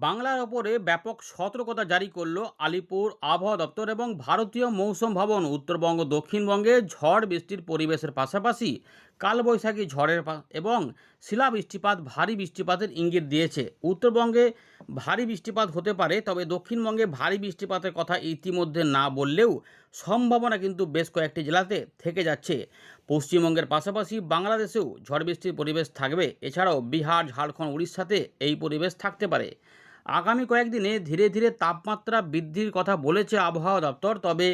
বাংলার ওপরে ব্যাপক সতর্কতা জারি করল আলিপুর আবহাওয়া দপ্তর এবং ভারতীয় মৌসুম ভবন। উত্তরবঙ্গ দক্ষিণবঙ্গে ঝড় বৃষ্টির পরিবেশের পাশাপাশি কালবৈশাখী এবং শিলাবৃষ্টিপাত ভারী বৃষ্টিপাতের ইঙ্গিত দিয়েছে। উত্তরবঙ্গে ভারী বৃষ্টিপাত হতে পারে, তবে দক্ষিণবঙ্গে ভারী বৃষ্টিপাতের কথা ইতিমধ্যে না বললেও সম্ভাবনা কিন্তু বেশ কয়েকটি জেলাতে থেকে যাচ্ছে। পশ্চিমবঙ্গের পাশাপাশি বাংলাদেশেও ঝড় বৃষ্টির পরিবেশ থাকবে। এছাড়াও বিহার, ঝাড়খণ্ড, উড়িষ্যাতে এই পরিবেশ থাকতে পারে। আগামী কয়েকদিনে ধীরে ধীরে তাপমাত্রা বৃদ্ধির কথা বলেছে আবহাওয়া দপ্তর, তবে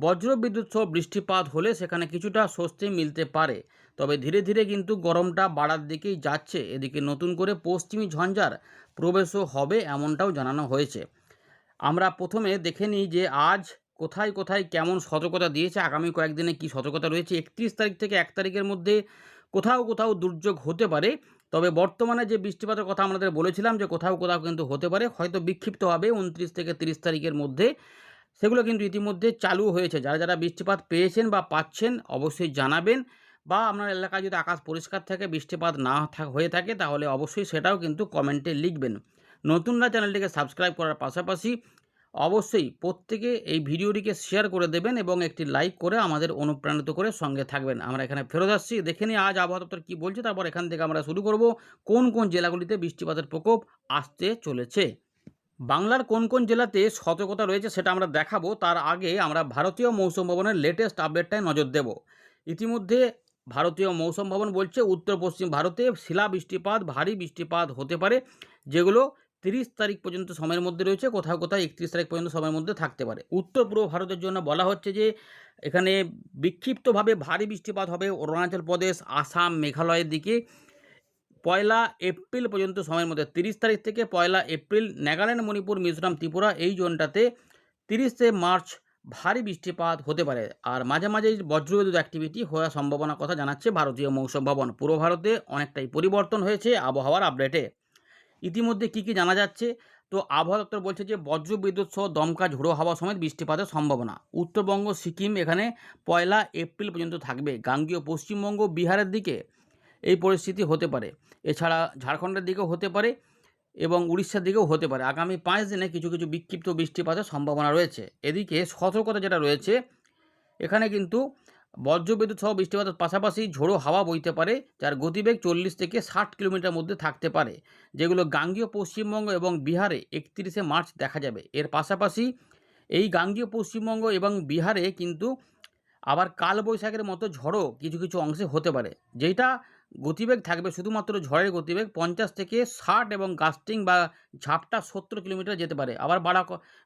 বজ্রবিদ্যুৎ সহ বৃষ্টিপাত হলে সেখানে কিছুটা স্বস্তি মিলতে পারে। তবে ধীরে ধীরে কিন্তু গরমটা বাড়ার দিকেই যাচ্ছে। এদিকে নতুন করে পশ্চিমী ঝঞ্ঝার প্রবেশও হবে, এমনটাও জানানো হয়েছে। আমরা প্রথমে দেখে নিই যে আজ কোথায় কোথায় কেমন সতর্কতা দিয়েছে, আগামী কয়েকদিনে কি সতর্কতা রয়েছে। 31 তারিখ থেকে 1 তারিখের মধ্যে কোথাও কোথাও দুর্যোগ হতে পারে। তবে বর্তমানে যে বৃষ্টিপাতের কথা আমাদের বলেছিলাম যে কোথাও কোথাও কিন্তু হতে পারে, হয়তো বিক্ষিপ্তভাবে 29 থেকে 30 তারিখের মধ্যে, সেগুলো কিন্তু ইতিমধ্যে চালু হয়েছে। যারা যারা বৃষ্টিপাত পেয়েছেন বা পাচ্ছেন অবশ্যই জানাবেন, বা আপনার এলাকায় যদি আকাশ পরিষ্কার থাকে, বৃষ্টিপাত না হয়ে থাকে, তাহলে অবশ্যই সেটাও কিন্তু কমেন্টে লিখবেন। নতুনরা চ্যানেলটিকে সাবস্ক্রাইব করার পাশাপাশি অবশ্যই প্রত্যেকে এই ভিডিওটিকে শেয়ার করে দেবেন এবং একটি লাইক করে আমাদের অনুপ্রাণিত করে সঙ্গে থাকবেন। আমরা এখানে ফেরত আসছি, দেখে নিই আজ আবহাওয়া দপ্তর কী বলছে, তারপর এখান থেকে আমরা শুরু করব কোন কোন জেলাগুলিতে বৃষ্টিপাতের প্রকোপ আসতে চলেছে। বাংলার কোন কোন জেলাতে সতর্কতা রয়েছে সেটা আমরা দেখাবো, তার আগে আমরা ভারতীয় মৌসুম ভবনের লেটেস্ট আপডেটটায় নজর দেব। ইতিমধ্যে ভারতীয় মৌসুম ভবন বলছে উত্তর পশ্চিম ভারতে শিলা বৃষ্টিপাত ভারী বৃষ্টিপাত হতে পারে, যেগুলো 30 তারিখ পর্যন্ত সময়ের মধ্যে রয়েছে, কোথাও কোথাও 31 তারিখ পর্যন্ত সময়ের মধ্যে থাকতে পারে। উত্তর পূর্ব ভারতের জন্য বলা হচ্ছে যে এখানে বিক্ষিপ্তভাবে ভারী বৃষ্টিপাত হবে অরুণাচল প্রদেশ, আসাম, মেঘালয়ের দিকে। 1 এপ্রিল পর্যন্ত সময়ের মধ্যে 30 তারিখ থেকে 1 এপ্রিল নাগাল্যান্ড, মণিপুর, মিজোরাম, ত্রিপুরা এই জোনটাতে 30 মার্চ ভারী বৃষ্টিপাত হতে পারে। আর মাঝে মাঝে বজ্রবিদ্যুৎ অ্যাক্টিভিটি হওয়ার সম্ভাবনার কথা জানাচ্ছে ভারতীয় মৌসুম ভবন। পূর্ব ভারতে অনেকটাই পরিবর্তন হয়েছে আবহাওয়ার আপডেটে। ইতিমধ্যে কী কী জানা যাচ্ছে, তো আবহাওয়া দপ্তর বলছে যে বজ্রবিদ্যুৎ সহ দমকা ঝোড়ো হাওয়া সমেত বৃষ্টিপাতের সম্ভাবনা। উত্তরবঙ্গ, সিকিম এখানে 1 এপ্রিল পর্যন্ত থাকবে। গাঙ্গীয় পশ্চিমবঙ্গ, বিহারের দিকে এই পরিস্থিতি হতে পারে। এছাড়া ঝাড়খণ্ডের দিকেও হতে পারে এবং উড়িষ্যার দিকেও হতে পারে। আগামী 5 দিনে কিছু কিছু বিক্ষিপ্ত বৃষ্টিপাতের সম্ভাবনা রয়েছে। এদিকে সতর্কতা যেটা রয়েছে, এখানে কিন্তু বজ্রবিদ্যুৎ সহ বৃষ্টিপাতের পাশাপাশি ঝোড়ো হাওয়া বইতে পারে, যার গতিবেগ 40 থেকে 60 কিলোমিটার মধ্যে থাকতে পারে, যেগুলো গাঙ্গীয় পশ্চিমবঙ্গ এবং বিহারে 31 মার্চ দেখা যাবে। এর পাশাপাশি এই গাঙ্গীয় পশ্চিমবঙ্গ এবং বিহারে কিন্তু আবার কালবৈশাখীর মতো ঝড়ও কিছু কিছু অংশে হতে পারে, যেটা গতিবেগ থাকবে শুধুমাত্র ঝড়ের গতিবেগ 50 থেকে 60 এবং গাস্টিং বা ঝাপটা 70 কিলোমিটার যেতে পারে। আবার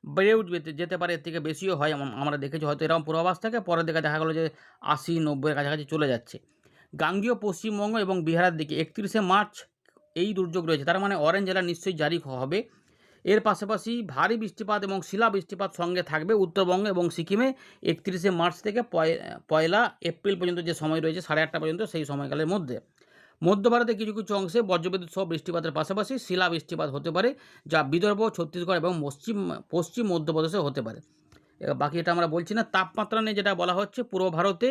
বেড়ে উঠবে, যেতে পারে, এর থেকে বেশিও হয়। আমরা দেখেছি হয়তো এরকম পূর্বাভাস থাকে, পরে দেখা গেলো যে 80-90-এর কাছাকাছি চলে যাচ্ছে। গাঙ্গীয় পশ্চিমবঙ্গ এবং বিহারের দিকে 31 মার্চ এই দুর্যোগ রয়েছে, তার মানে অরেঞ্জ অ্যালার্ট নিশ্চয়ই জারি হবে। এর পাশাপাশি ভারী বৃষ্টিপাত এবং শিলা বৃষ্টিপাত সঙ্গে থাকবে উত্তরবঙ্গ এবং সিকিমে 31 মার্চ থেকে 1 এপ্রিল পর্যন্ত যে সময় রয়েছে 8:30 পর্যন্ত, সেই সময়কালের মধ্যে। মধ্য ভারতে কিছু কিছু অংশে বজ্রবিদ্যুৎ সহ বৃষ্টিপাতের পাশাপাশি শিলা বৃষ্টিপাত হতে পারে, যা বিদর্ভ, ছত্তিশগড় এবং পশ্চিম মধ্যপ্রদেশে হতে পারে। এবার বাকি এটা আমরা বলছি না। তাপমাত্রা নিয়ে যেটা বলা হচ্ছে, পূর্ব ভারতে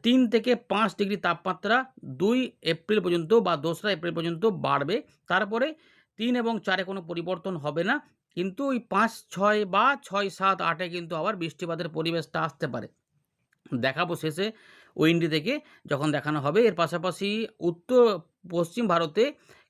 3 থেকে 5 ডিগ্রি তাপমাত্রা 2 এপ্রিল পর্যন্ত বা 2রা এপ্রিল পর্যন্ত বাড়বে। তারপরে 3 এবং 4-এ কোনো পরিবর্তন হবে না, কিন্তু ওই 5, 6 বা 6, 7, 8-এ কিন্তু আবার বৃষ্টিপাতের পরিবেশটা আসতে পারে। দেখাবো শেষে উইন্ডি থেকে যখন দেখানো হবে। এর পাশাপাশি উত্তর পশ্চিম ভারতে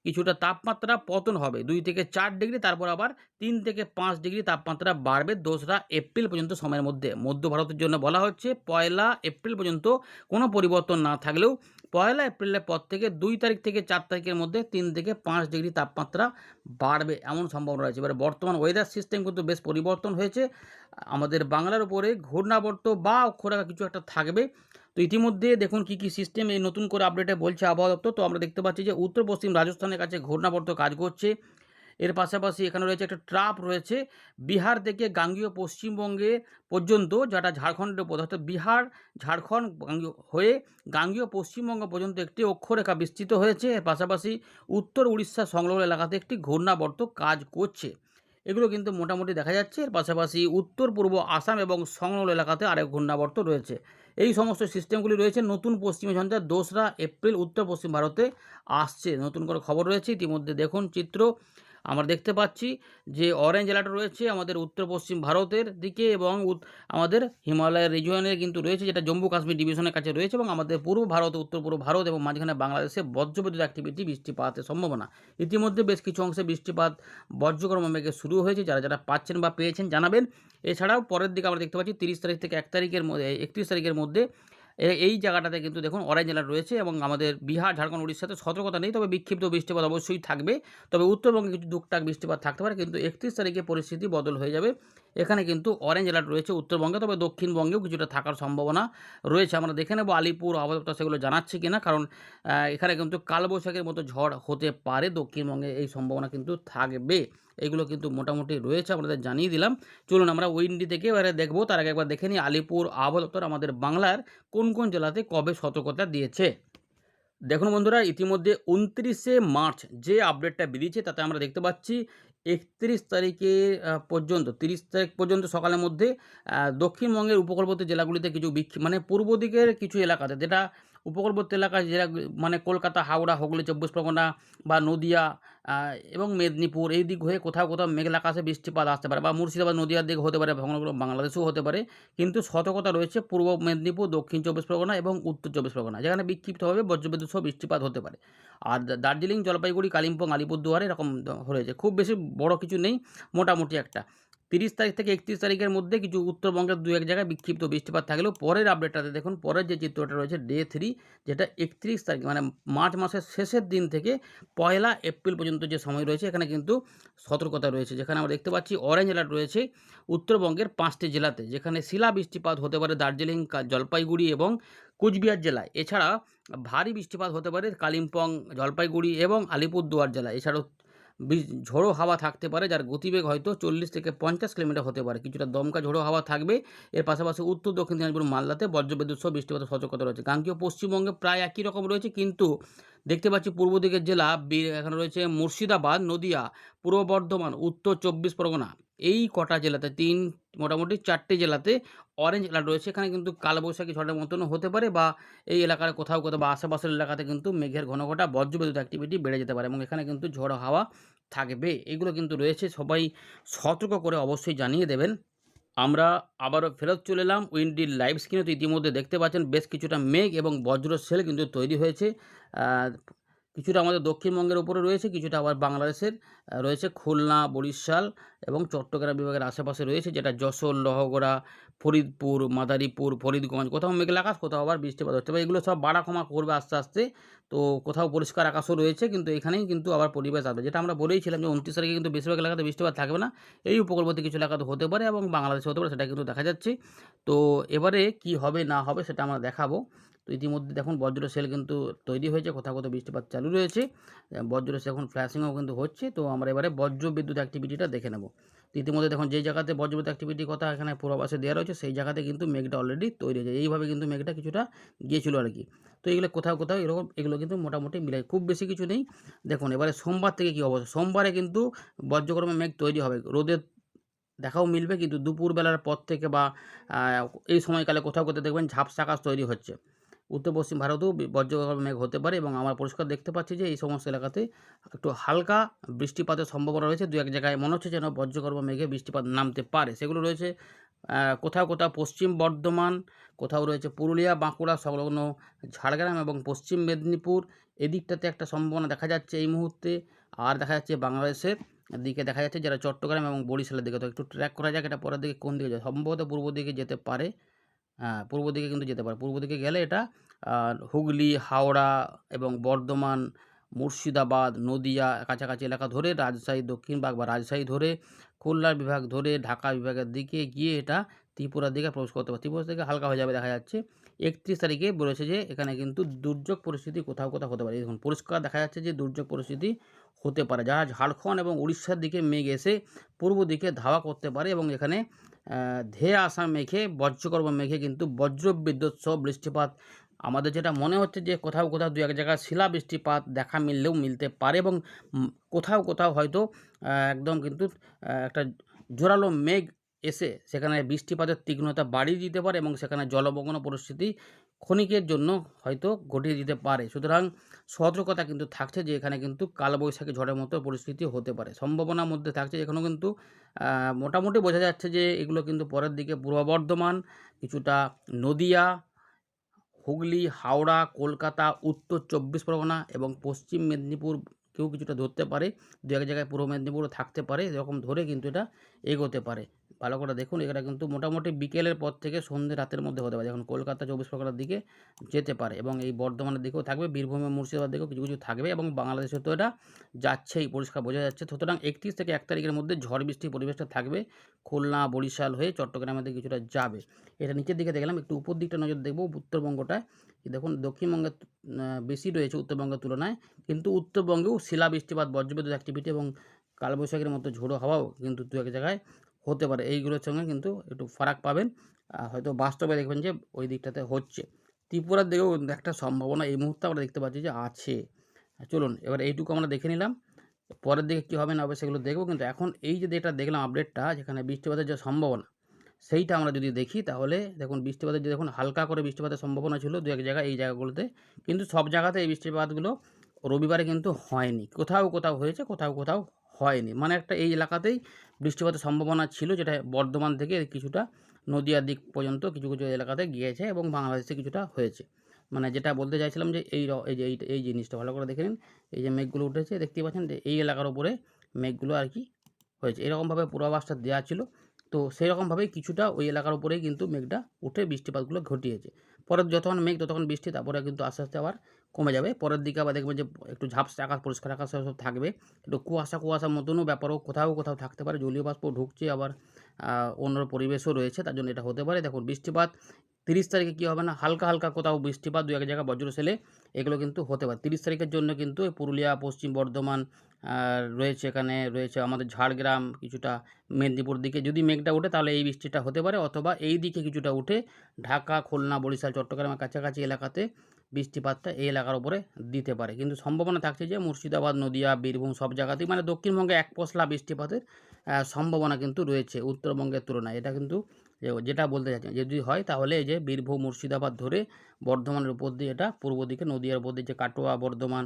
কিছুটা তাপমাত্রা পতন হবে 2 থেকে 4 ডিগ্রি, তারপর আবার 3 থেকে 5 ডিগ্রি তাপমাত্রা বাড়বে 2রা এপ্রিল পর্যন্ত সময়ের মধ্যে। মধ্য ভারতের জন্য বলা হচ্ছে 1 এপ্রিল পর্যন্ত কোনো পরিবর্তন না থাকলেও 1 এপ্রিলের পর থেকে 2 তারিখ থেকে 4 তারিখের মধ্যে 3 থেকে 5 ডিগ্রি তাপমাত্রা বাড়বে, এমন সম্ভাবনা রয়েছে। এবারে বর্তমান ওয়েদার সিস্টেম কিন্তু বেশ পরিবর্তন হয়েছে। আমাদের বাংলার উপরে ঘূর্ণাবর্ত বা অক্ষরেখা কিছু একটা থাকবে। তো ইতিমধ্যে দেখুন কী কী সিস্টেম এই নতুন করে আপডেটে বলছে আবহাওয়া দপ্তর। তো আমরা দেখতে পাচ্ছি যে উত্তর পশ্চিম রাজস্থানের কাছে ঘূর্ণাবর্ত কাজ করছে। এর পাশাপাশি এখানে রয়েছে একটা ট্রাপ রয়েছে বিহার থেকে গাঙ্গীয় পশ্চিমবঙ্গে পর্যন্ত, যেটা ঝাড়খণ্ডের উপর, অর্থাৎ বিহার, ঝাড়খণ্ড হয়ে গাঙ্গীয় পশ্চিমবঙ্গ পর্যন্ত একটি অক্ষরেখা বিস্তৃত হয়েছে। এর পাশাপাশি উত্তর উড়িষ্যা সংলগ্ন এলাকাতে একটি ঘূর্ণাবর্ত কাজ করছে। এগুলো কিন্তু মোটামুটি দেখা যাচ্ছে। এর পাশাপাশি উত্তর পূর্ব আসাম এবং সংলগ্ন এলাকাতে আরেক ঘূর্ণাবর্ত রয়েছে। এই সমস্ত সিস্টেমগুলি রয়েছে। নতুন পশ্চিমী ঝঞ্ঝা 2রা এপ্রিল উত্তর পশ্চিম ভারতে আসছে, নতুন করে খবর রয়েছে ইতিমধ্যে। দেখুন চিত্র, আমরা দেখতে পাচ্ছি যে অরেঞ্জ অ্যালার্ট রয়েছে আমাদের উত্তর পশ্চিম ভারতের দিকে এবং আমাদের হিমালয়ের রিজিয়নে কিন্তু রয়েছে, যেটা জম্মু কাশ্মীর ডিভিশনের কাছে রয়েছে, এবং আমাদের পূর্ব ভারত, উত্তর পূর্ব ভারত এবং মাঝখানে বাংলাদেশে বজ্রবিদ্যুৎ অ্যাক্টিভিটি, বৃষ্টিপাতের সম্ভাবনা। ইতিমধ্যে বেশ কিছু অংশে বৃষ্টিপাত বজ্রগর্ভ মেঘে শুরু হয়েছে, যারা পাচ্ছেন বা পেয়েছেন জানাবেন। এছাড়াও পরের দিকে আমরা দেখতে পাচ্ছি 30 তারিখ থেকে 31 তারিখের মধ্যে এই জায়গাটাতে কিন্তু দেখুন অরেঞ্জ অ্যালার্ট রয়েছে, এবং আমাদের বিহার, ঝাড়খণ্ড, উড়িষ্যাতে সতর্কতা নেই, তবে বিক্ষিপ্ত বৃষ্টিপাত অবশ্যই থাকবে। তবে উত্তরবঙ্গে কিছু টুকটাক বৃষ্টিপাত থাকতে পারে, কিন্তু 31 তারিখে পরিস্থিতি বদল হয়ে যাবে। এখানে কিন্তু অরেঞ্জ অ্যালার্ট রয়েছে উত্তরবঙ্গে, তবে দক্ষিণবঙ্গেও কিছুটা থাকার সম্ভাবনা রয়েছে। আমরা দেখে নেব আলিপুর আবহাওয়া দপ্তর সেগুলো জানাচ্ছে কিনা, কারণ এখানে কিন্তু কালবৈশাখীর মতো ঝড় হতে পারে দক্ষিণবঙ্গে, এই সম্ভাবনা কিন্তু থাকবে। এগুলো কিন্তু মোটামুটি রয়েছে, আপনাদের জানিয়ে দিলাম। চলুন আমরা উইন্ডি থেকে এবারে দেখবো, তার আগে একবার দেখে নিই আলিপুর আবহাওয়া দপ্তর আমাদের বাংলার কোন কোন জেলাতে কবে সতর্কতা দিয়েছে। দেখুন বন্ধুরা, ইতিমধ্যে 29শে মার্চ যে আপডেটটা বেরিয়েছে তাতে আমরা দেখতে পাচ্ছি 31 তারিখে পর্যন্ত, 30 তারিখ পর্যন্ত সকালের মধ্যে দক্ষিণবঙ্গের উপকূলবর্তী জেলাগুলিতে কিছু মানে পূর্ব দিকের কিছু এলাকাতে, যেটা উপকূলবর্তী এলাকা জেলা মানে কলকাতা, হাওড়া, হুগলি, 24 পরগনা বা নদিয়া এবং মেদিনীপুর, এই দিক হয়ে কোথাও কোথাও মেঘলা আকাশে বৃষ্টিপাত আসতে পারে, বা মুর্শিদাবাদ, নদিয়ার দিকে হতে পারে, কখনো কখনো বাংলাদেশেও হতে পারে। কিন্তু সতর্কতা রয়েছে পূর্ব মেদিনীপুর, দক্ষিণ 24 পরগনা এবং উত্তর 24 পরগনা, যেখানে বিক্ষিপ্তভাবে বজ্রবিদ্যুৎ সহ বৃষ্টিপাত হতে পারে। আর দার্জিলিং, জলপাইগুড়ি, কালিম্পং, আলিপুরদুয়ারে এরকম হয়েছে, খুব বেশি বড় কিছু নেই, মোটামুটি একটা। 30 তারিখ থেকে 31 তারিখের মধ্যে কিছু উত্তরবঙ্গের 2-1 জায়গায় বিক্ষিপ্ত বৃষ্টিপাত থাকলেও পরের আপডেটটাতে দেখুন, পরের যে চিত্রটা রয়েছে ডে 3, যেটা 31 তারিখ মানে মার্চ মাসের শেষের দিন থেকে 1 এপ্রিল পর্যন্ত যে সময় রয়েছে, এখানে কিন্তু সতর্কতা রয়েছে, যেখানে আমরা দেখতে পাচ্ছি অরেঞ্জ অ্যালার্ট রয়েছে উত্তরবঙ্গের 5টি জেলাতে, যেখানে শিলা বৃষ্টিপাত হতে পারে দার্জিলিং, জলপাইগুড়ি এবং কুচবিহার জেলায়। এছাড়া ভারী বৃষ্টিপাত হতে পারে কালিম্পং, জলপাইগুড়ি এবং আলিপুরদুয়ার জেলায়। এছাড়াও ঝোড়ো হাওয়া থাকতে পারে, যার গতিবেগ হয়তো 40 থেকে 50 কিলোমিটার হতে পারে, কিছুটা দমকা ঝোড়ো হাওয়া থাকবে। এর পাশাপাশি উত্তর দক্ষিণ দিনাজপুর, মালদাতে বজ্রবিদ্যুৎ সহ বৃষ্টিপাতের সতর্কতা রয়েছে। গাঙ্গেয় পশ্চিমবঙ্গে প্রায় একই রকম রয়েছে, কিন্তু দেখতে পাচ্ছি পূর্ব দিকের জেলা এখানে রয়েছে মুর্শিদাবাদ, নদিয়া, পূর্ব বর্ধমান, উত্তর 24 পরগনা, এই কটা জেলাতে মোটামুটি 4টে জেলাতে অরেঞ্জ অ্যালার্ট রয়েছে। এখানে কিন্তু কালবৈশাখী ঝড়ের মতনও হতে পারে, বা এই এলাকার কোথাও কোথাও বা আশেপাশের এলাকাতে কিন্তু মেঘের ঘন ঘটা বজ্রবিদ্যুৎ অ্যাক্টিভিটি বেড়ে যেতে পারে, এবং এখানে কিন্তু ঝড়ো হাওয়া থাকবে। এগুলো কিন্তু রয়েছে, সবাই সতর্ক করে অবশ্যই জানিয়ে দেবেন। আমরা আবারও ফেরত চলে এলাম উইন্ডির লাইভ স্ক্রিনে। তো ইতিমধ্যে দেখতে পাচ্ছেন বেশ কিছুটা মেঘ এবং বজ্র সেল কিন্তু তৈরি হয়েছে। কিছুটা আমাদের দক্ষিণবঙ্গের উপরে রয়েছে, কিছুটা আবার বাংলাদেশের রয়েছে খুলনা, বরিশাল এবং চট্টগ্রাম বিভাগের আশেপাশে রয়েছে, যেটা যশোর, লোহগড়া, ফরিদপুর, মাদারীপুর, ফরিদগঞ্জ, কোথাও মেঘলা আকাশ, কোথাও আবার বৃষ্টিপাত হচ্ছে। এগুলো সব বাড়া কমা করবে আস্তে আস্তে। তো কোথাও পরিষ্কার আকাশও রয়েছে, কিন্তু এখানেই কিন্তু আবার পরিবেশ আসবে, যেটা আমরা বলেইছিলাম যে 29 তারিখে কিন্তু বেশিরভাগ এলাকাতে বৃষ্টিপাত থাকবে না, এই উপকূলবর্তী কিছু এলাকাতে হতে পারে এবং বাংলাদেশে হতে পারে, সেটা কিন্তু দেখা যাচ্ছে। তো এবারে কি হবে না হবে সেটা আমরা দেখাবো। তো ইতিমধ্যে দেখুন বজ্র সেল কিন্তু তৈরি হয়েছে, কোথাও কোথাও বৃষ্টিপাত চালু রয়েছে, বজ্র সেল এখন ফ্ল্যাশিংও কিন্তু হচ্ছে। তো আমরা এবারে বজ্র বিদ্যুৎ অ্যাক্টিভিটিটা দেখে নেব। তো ইতিমধ্যে দেখুন যেই জায়গাতে বজ্রবিদ্যুৎ অ্যাক্টিভিটির কথা এখানে পূর্বাভাসে দেওয়া রয়েছে, সেই জায়গাতে কিন্তু মেঘটা অলরেডি তৈরি হয়েছে, এইভাবে কিন্তু মেঘটা কিছুটা গিয়েছিল আর কি। তো এগুলো কোথাও কোথাও এরকম, এগুলো কিন্তু মোটামুটি মিলে, খুব বেশি কিছু নেই। দেখুন এবারে সোমবার থেকে কী অবস্থা, সোমবারে কিন্তু বজ্রগর্ভে মেঘ তৈরি হবে, রোদের দেখাও মিলবে, কিন্তু দুপুরবেলার পর থেকে বা এই সময়কালে কোথাও কোথাও দেখবেন ঝাপসা আকাশ তৈরি হচ্ছে। উত্তর পশ্চিম ভারতেও বজ্রগর্ভ মেঘ হতে পারে, এবং আমরা পরিষ্কার দেখতে পাচ্ছি যে এই সমস্ত এলাকাতে একটু হালকা বৃষ্টিপাতের সম্ভাবনা রয়েছে। 2-1 জায়গায় মনে হচ্ছে যেন বজ্রগর্ভ মেঘে বৃষ্টিপাত নামতে পারে, সেগুলো রয়েছে কোথাও কোথাও পশ্চিম বর্ধমান, কোথাও রয়েছে পুরুলিয়া, বাঁকুড়া সংলগ্ন ঝাড়গ্রাম এবং পশ্চিম মেদিনীপুর, এদিকটাতে একটা সম্ভাবনা দেখা যাচ্ছে এই মুহূর্তে। আর দেখা যাচ্ছে বাংলাদেশের দিকে দেখা যাচ্ছে, যারা চট্টগ্রাম এবং বরিশালের দিকে, তো একটু ট্র্যাক করা যাক এটা পরের দিকে কোন দিকে যায়, সম্ভবত পূর্ব দিকে যেতে পারে। হ্যাঁ, পূর্ব দিকে কিন্তু যেতে পারে, পূর্ব দিকে গেলে এটা হুগলি, হাওড়া এবং বর্ধমান, মুর্শিদাবাদ, নদিয়া কাছাকাছি এলাকা ধরে রাজশাহী দক্ষিণবাগ বা রাজশাহী ধরে খুলনা বিভাগ ধরে ঢাকা বিভাগের দিকে গিয়ে এটা ত্রিপুরার দিকে প্রবেশ করতে পারে, ত্রিপুরা থেকে হালকা হয়ে যাবে দেখা যাচ্ছে। 31 তারিখে বলেছে যে এখানে কিন্তু দুর্যোগ পরিস্থিতি কোথাও কোথাও হতে পারে, দেখুন পরিষ্কার দেখা যাচ্ছে যে দুর্যোগ পরিস্থিতি হতে পারে, যারা ঝাড়খণ্ড এবং উড়িষ্যার দিকে মেঘ এসে পূর্ব দিকে ধাওয়া করতে পারে, এবং এখানে ধেয়ে আসা মেঘে বজ্রগর্ভ মেঘে কিন্তু বজ্রবিদ্যুৎ সহ বৃষ্টিপাত, আমাদের যেটা মনে হচ্ছে যে কোথাও কোথাও 2-1 জায়গায় শিলা বৃষ্টিপাত দেখা মিললেও মিলতে পারে, এবং কোথাও কোথাও হয়তো একদম কিন্তু একটা জোরালো মেঘ এসে সেখানে বৃষ্টিপাতের তীক্ষ্ণতা বাড়িয়ে দিতে পারে, এবং সেখানে জলমগ্ন পরিস্থিতি ক্ষণিকের জন্য হয়তো ঘটিয়ে দিতে পারে। সুতরাং সতর্কতা কিন্তু থাকছে যে এখানে কিন্তু কালবৈশাখী ঝড়ের মতো পরিস্থিতি হতে পারে। সম্ভাবনার মধ্যে থাকছে এখানেও কিন্তু মোটামুটি বোঝা যাচ্ছে যে এগুলো কিন্তু পরের দিকে পূর্ব বর্ধমান, কিছুটা নদিয়া, হুগলি, হাওড়া, কলকাতা, উত্তর ২৪ পরগনা এবং পশ্চিম মেদিনীপুরকেও কিছুটা ধরতে পারে। ২-১ জায়গায় পূর্ব মেদিনীপুরও থাকতে পারে। এরকম ধরে কিন্তু এটা এগোতে পারে। ভালো করে দেখুন এটা কিন্তু মোটামুটি বিকেলের পর থেকে সন্ধ্যে রাতের মধ্যে হতে পারে। এখন কলকাতা ২৪ পরগনার দিকে যেতে পারে এবং এই বর্ধমানের দিকেও থাকবে, বীরভূম এবং মুর্শিদাবাদ দিকেও কিছু, কিছু থাকবে এবং বাংলাদেশে তো এটা যাচ্ছেই পরিষ্কার বোঝা যাচ্ছে। সুতরাং ৩১ থেকে ১ তারিখের মধ্যে ঝড় বৃষ্টির পরিবেশটা থাকবে। খুলনা, বরিশাল হয়ে চট্টগ্রামের দিকে কিছুটা যাবে। এটা নিচের দিকে দেখলাম, একটু উপর দিকটা নজর দেখব উত্তরবঙ্গটায়। দেখুন দক্ষিণবঙ্গে বেশি রয়েছে উত্তরবঙ্গের তুলনায়, কিন্তু উত্তরবঙ্গেও শিলাবৃষ্টিপাত, বজ্রবিদ্যুৎ অ্যাক্টিভিটি এবং কালবৈশাখীর মতো ঝোড়ো হাওয়াও কিন্তু দু এক জায়গায় হতে পারে। এইগুলোর সঙ্গে কিন্তু একটু ফারাক পাবেন। হয়তো বাস্তবে দেখবেন যে ওই দিকটাতে হচ্ছে। ত্রিপুরার দিকেও একটা সম্ভাবনা এই মুহূর্তে আমরা দেখতে পাচ্ছি যে আছে। চলুন এবার এইটুকু আমরা দেখে নিলাম। পরের দিকে কী হবে না হবে সেগুলো দেখব, কিন্তু এখন এই যে যেটা দেখলাম আপডেটটা, যেখানে বৃষ্টিপাতের যে সম্ভাবনা সেইটা আমরা যদি দেখি তাহলে দেখুন বৃষ্টিপাতের যে দেখুন হালকা করে বৃষ্টিপাতের সম্ভাবনা ছিল দু এক জায়গায় এই জায়গাগুলোতে, কিন্তু সব জায়গাতে এই বৃষ্টিপাতগুলো রবিবারে কিন্তু হয়নি। কোথাও কোথাও হয়েছে, কোথাও কোথাও হয়নি। মানে একটা এই এলাকাতেই বৃষ্টিপাতের সম্ভাবনা ছিল, যেটা বর্ধমান থেকে কিছুটা নদিয়ার দিক পর্যন্ত কিছু কিছু এলাকাতে গিয়েছে এবং বাংলাদেশে কিছুটা হয়েছে। মানে যেটা বলতে চাইছিলাম যে এই যে এই জিনিসটা ভালো করে দেখে নিন। এই যে মেঘগুলো উঠেছে দেখতেই পাচ্ছেন যে এই এলাকার উপরে মেঘগুলো আর কি হয়েছে। এরকমভাবে পূর্বাভাসটা দেওয়া ছিল। তো সেরকমভাবেই কিছুটা ওই এলাকার উপরেই কিন্তু মেঘটা উঠে বৃষ্টিপাতগুলো ঘটিয়েছে। পরে যতক্ষণ মেঘ ততক্ষণ বৃষ্টি, তারপরে কিন্তু আস্তে আস্তে আবার কমে যাবে। পরের দিকে আবার দেখবেন যে একটু ঝাপসা আকাশ, পরিষ্কার আকাশ সব থাকবে। একটু কুয়াশা কুয়াশার মতনও ব্যাপারও কোথাও কোথাও থাকতে পারে। জলীয় বাষ্প ঢুকছে, আবার অন্য পরিবেশও রয়েছে, তার জন্য এটা হতে পারে। দেখুন বৃষ্টিপাত ৩০ তারিখে কী হবে না, হালকা হালকা কোথাও বৃষ্টিপাত, দু এক জায়গায় বজ্রসেলে এগুলো কিন্তু হতে পারে। ৩০ তারিখের জন্য কিন্তু পুরুলিয়া, পশ্চিম বর্ধমান রয়েছে, এখানে রয়েছে আমাদের ঝাড়গ্রাম, কিছুটা মেদিনীপুর দিকে যদি মেঘটা ওঠে তাহলে এই বৃষ্টিটা হতে পারে, অথবা এই দিকে কিছুটা উঠে ঢাকা, খুলনা, বরিশাল, চট্টগ্রামের কাছাকাছি এলাকাতে বৃষ্টিপাতটা এই এলাকার উপরে দিতে পারে। কিন্তু সম্ভাবনা থাকছে যে মুর্শিদাবাদ, নদিয়া, বীরভূম সব জায়গাতেই, মানে দক্ষিণবঙ্গে এক পশলা বৃষ্টিপাতের সম্ভাবনা কিন্তু রয়েছে উত্তরবঙ্গের তুলনায়। এটা কিন্তু যেটা বলতে চাচ্ছি, যদি হয় তাহলে এই যে বীরভূম, মুর্শিদাবাদ ধরে বর্ধমানের উপর দিয়ে এটা পূর্ব দিকে নদিয়ার উপর দিয়ে যে কাটোয়া, বর্ধমান,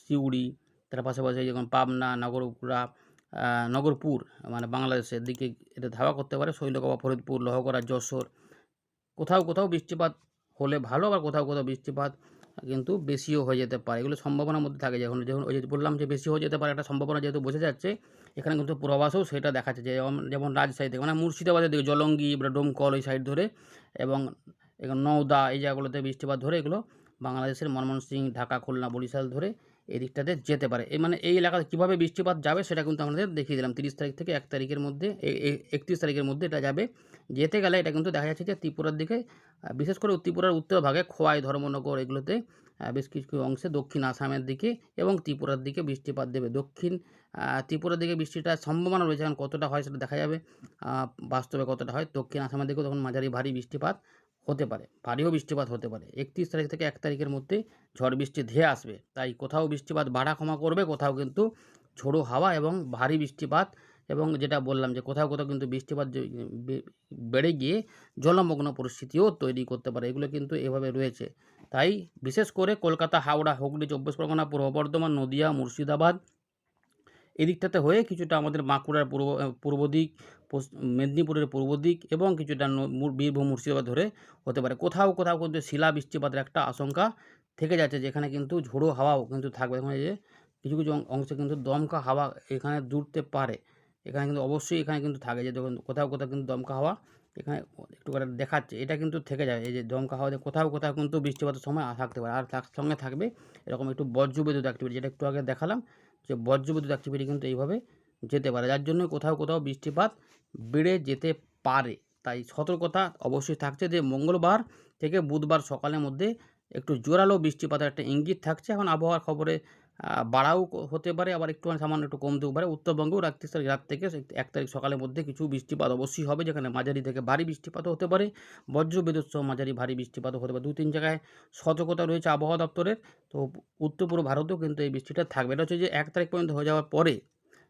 সিউড়ি, তার পাশাপাশি যেমন পাবনা, নগরপুর মানে বাংলাদেশের দিকে এটা ধাওয়া করতে পারে। শৈলকুপা, ফরিদপুর, লহগড়া, যশোর কোথাও কোথাও বৃষ্টিপাত হলে ভালো, আবার কোথাও কোথাও বৃষ্টিপাত কিন্তু বেশিও হয়ে যেতে পারে। এগুলো সম্ভাবনার মধ্যে থাকে। যখন যখন ওই যে বললাম যে বেশি হয়ে যেতে পারে একটা সম্ভাবনা যেহেতু বোঝা যাচ্ছে, এখানে কিন্তু পূর্বাভাসেও সেটা দেখাচ্ছে যে যেমন রাজশাহী থেকে মানে মুর্শিদাবাদের দিকে জলঙ্গি, ডোমকল ওই সাইড ধরে এবং নওদা এই জায়গাগুলোতে বৃষ্টিপাত ধরে এগুলো বাংলাদেশের ময়মনসিংহ, ঢাকা, খুলনা, বরিশাল ধরে এই দিকটাতে যেতে পারে। মানে এই এলাকাতে কীভাবে বৃষ্টিপাত যাবে সেটা কিন্তু আমাদের দেখিয়ে দিলাম। ৩০ তারিখ থেকে ১ তারিখের মধ্যে ৩১ তারিখের মধ্যে এটা যাবে। যেতে গেলে এটা কিন্তু দেখা যাচ্ছে যে ত্রিপুরার দিকে, বিশেষ করে ত্রিপুরার উত্তর ভাগে খোয়াই, ধর্মনগর এগুলোতে বেশ কিছু অংশে, দক্ষিণ আসামের দিকে এবং ত্রিপুরার দিকে বৃষ্টিপাত দেবে। দক্ষিণ ত্রিপুরার দিকে বৃষ্টিটার সম্ভাবনা রয়েছে, এখন কতটা হয় সেটা দেখা যাবে বাস্তবে কতটা হয়। দক্ষিণ আসামের দিকেও তখন মাঝারি ভারী বৃষ্টিপাত হতে পারে, ভারীও বৃষ্টিপাত হতে পারে। ৩১ তারিখ থেকে ১ তারিখের মধ্যে ঝড় বৃষ্টি ধেয়ে আসবে। তাই কোথাও বৃষ্টিপাত বাড়া কমা করবে, কোথাও কিন্তু ঝোড়ো হাওয়া এবং ভারী বৃষ্টিপাত, এবং যেটা বললাম যে কোথাও কোথাও কিন্তু বৃষ্টিপাত বেড়ে গিয়ে জলমগ্ন পরিস্থিতিও তৈরি করতে পারে। এগুলো কিন্তু এভাবে রয়েছে। তাই বিশেষ করে কলকাতা, হাওড়া, হুগলি, ২৪ পরগনা, পূর্ব বর্ধমান, নদিয়া, মুর্শিদাবাদ এদিকটাতে হয়ে কিছুটা আমাদের বাঁকুড়ার পূর্ব দিক, মেদিনীপুরের পূর্ব দিক এবং কিছুটা বীরভূম, মুর্শিদাবাদ ধরে হতে পারে। কোথাও কোথাও কিন্তু শিলা বৃষ্টিপাতের একটা আশঙ্কা থেকে যাচ্ছে, যেখানে কিন্তু ঝোড়ো হাওয়াও কিন্তু থাকবে। দেখুন এই যে কিছু কিছু অংশে কিন্তু দমকা হাওয়া এখানে জুড়তে পারে। এখানে কিন্তু অবশ্যই এখানে কিন্তু থাকে, যে দেখুন কোথাও কোথাও কিন্তু দমকা হাওয়া এখানে একটু করে দেখাচ্ছে, এটা কিন্তু থেকে যাবে। এই যে দমকা হাওয়া কোথাও কোথাও কিন্তু বৃষ্টিপাতের সময় থাকতে পারে। আর তার সঙ্গে থাকবে এরকম একটু বজ্রবিদ্যুৎ অ্যাক্টিভিটি, যেটা একটু আগে দেখালাম যে বজ্রবিদ্যুৎ অ্যাক্টিভিটি কিন্তু এইভাবে যেতে পারে, যার জন্য কোথাও কোথাও বৃষ্টিপাত বেড়ে যেতে পারে। তাই সতর্কতা অবশ্যই থাকছে যে মঙ্গলবার থেকে বুধবার সকালের মধ্যে একটু জোরালো বৃষ্টিপাতের একটা ইঙ্গিত থাকছে। এখন আবহাওয়ার খবরে বাড়াও হতে পারে, আবার একটুখানি সামান্য একটু কমতেও পারে। উত্তরবঙ্গেও ৩১ তারিখ রাত থেকে ১ তারিখ সকালের মধ্যে কিছু বৃষ্টিপাত অবশ্যই হবে, যেখানে মাঝারি থেকে ভারী বৃষ্টিপাতও হতে পারে, বজ্রবিদ্যুৎ সহ মাঝারি ভারী বৃষ্টিপাতও হতে পারে। ২-৩ জায়গায় সতর্কতা রয়েছে আবহাওয়া দপ্তরের। তো উত্তর পূর্ব ভারতেও কিন্তু এই বৃষ্টিটা থাকবে। এটা হচ্ছে যে ১ তারিখ পর্যন্ত হয়ে যাওয়ার পরে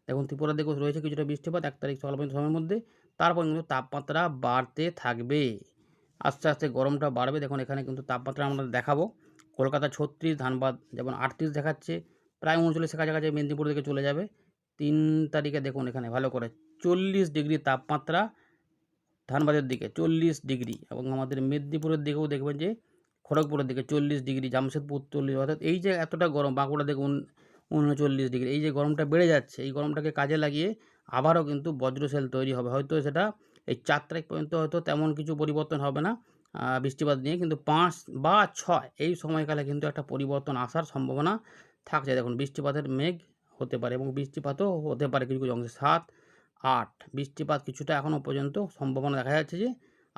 দেখুন ত্রিপুরার দিকেও রয়েছে কিছুটা বৃষ্টিপাত ১ তারিখ সকাল পর্যন্ত সময়ের মধ্যে। তারপর কিন্তু তাপমাত্রা বাড়তে থাকবে। আস্তে আস্তে গরমটা বাড়বে। দেখুন এখানে কিন্তু তাপমাত্রা আমরা দেখাবো। কলকাতা ৩৬, ধানবাদ যেমন ৩৮ দেখাচ্ছে, প্রায় ৩৯ এর কাছাকাছি মেদিনীপুর দিকে চলে যাবে। ৩ তারিখে দেখুন এখানে ভালো করে ৪০ ডিগ্রি তাপমাত্রা ধানবাদের দিকে ৪০ ডিগ্রি, এবং আমাদের মেদিনীপুরের দিকেও দেখবেন যে খড়গপুরের দিকে ৪০ ডিগ্রি, জামশেদপুর ৪০, অর্থাৎ এই যে এতটা গরম, বাঁকুড়া দেখুন ৩৯ ডিগ্রি, এই যে গরমটা বেড়ে যাচ্ছে, এই গরমটাকে কাজে লাগিয়ে আবারও কিন্তু বজ্রসেল তৈরি হবে। হয়তো সেটা এই ৪ তারিখ পর্যন্ত হয়তো তেমন কিছু পরিবর্তন হবে না বৃষ্টিপাত নিয়ে, কিন্তু ৫ বা ৬ এই সময়কালে কিন্তু একটা পরিবর্তন আসার সম্ভাবনা থাকছে। দেখুন বৃষ্টিপাতের মেঘ হতে পারে এবং বৃষ্টিপাতও হতে পারে কিছু কিছু অংশে। ৭, ৮ বৃষ্টিপাত কিছুটা এখনও পর্যন্ত সম্ভাবনা দেখা যাচ্ছে যে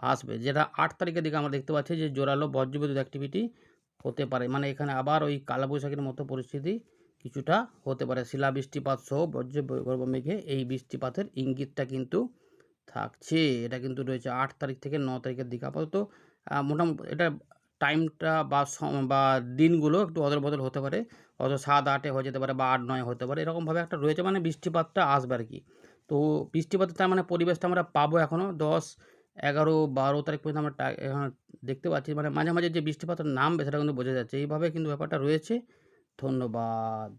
আসবে, যেটা ৮ তারিখের দিকে আমরা দেখতে পাচ্ছি যে জোরালো বজ্রবিদ্যুৎ অ্যাক্টিভিটি হতে পারে। মানে এখানে আবার ওই কালবৈশাখীর মতো পরিস্থিতি কিছুটা হতে পারে। শিলা বৃষ্টিপাত সহ বজ্র মেঘে এই বৃষ্টিপাতের ইঙ্গিতটা কিন্তু থাকছে। এটা কিন্তু রয়েছে ৮ তারিখ থেকে ৯ তারিখের দিকে। আপাতত মোটামুটি এটা টাইমটা বা দিনগুলো একটু অদল-বদল হতে পারে। হয়তো ৭-৮ এ হয়ে যেতে পারে বা ৮-৯ হতে পারে। এরকমভাবে একটা রয়েছে, মানে বৃষ্টিপাতটা আসবে আরকি। তো বৃষ্টিপাতের তার মানে পরিবেশটা আমরা পাবো এখনও ১০, ১১, ১২ তারিখ পর্যন্ত আমরা এখানে দেখতে পাচ্ছি। মানে মাঝে মাঝে যে বৃষ্টিপাতের নামবে সেটা কিন্তু বোঝা যাচ্ছে। এইভাবে কিন্তু ব্যাপারটা রয়েছে। ধন্যবাদ।